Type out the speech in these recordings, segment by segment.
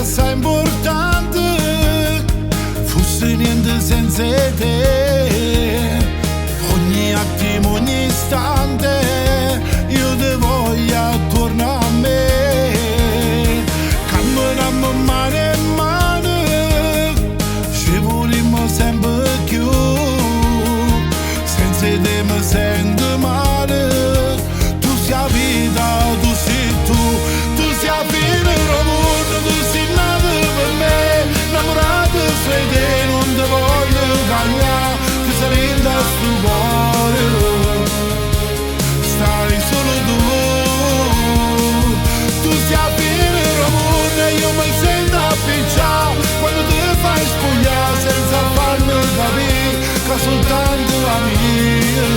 assai importante fosse niente senza te. Ogni attimo, ogni istante io te voglio tornare a me. Camminiamo mano in mano, ci volimmo sempre più. Senza te mi sento male. Tu sei vita, tu sei tu sei la fine del mondo, tu sei nato per me. Innamorato sei te, non ti voglio cambiare, ti sarei in sto cuore. Stai solo tu, tu sei la fine del mondo e io mi sento appicciato quando ti fai spogliare senza farmi capire che soltanto la mia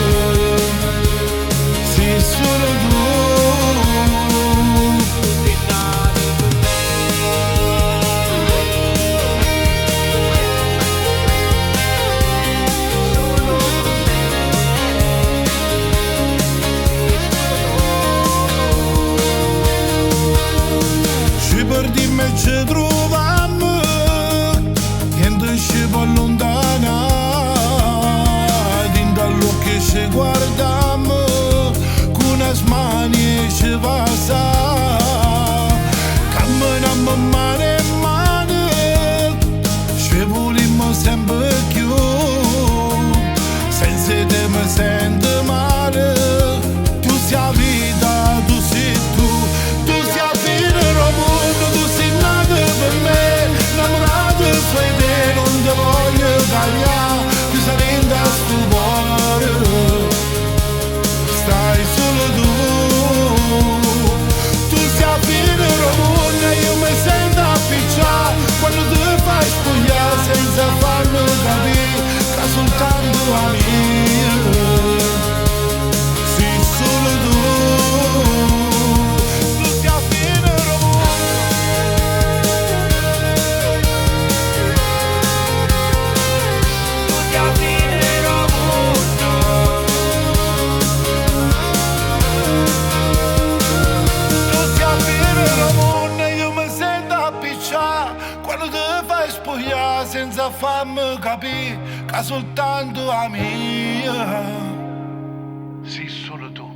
sei solo tu. Dimmi ci troviamo, niente ci può allontanare. Dintre all'occhio ci guardiamo, con una smanie ci passa. Camminiamo mano in mano, ci volimmo sempre più. Senza te mi sento male. Tu sei la vita, tu sei tu sei la fine del mondo, tu sei nato per me. Innamorato sei te, non ti voglio cambiare, ti sarei in sto cuore. Stai solo tu, tu sei la fine del mondo e io mi sento appicciato quando ti fai spogliare senza farmi capire che soltanto la mia sei solo tu. Quando ti fai spogliare senza farmi capire che soltanto la mia sei solo tu.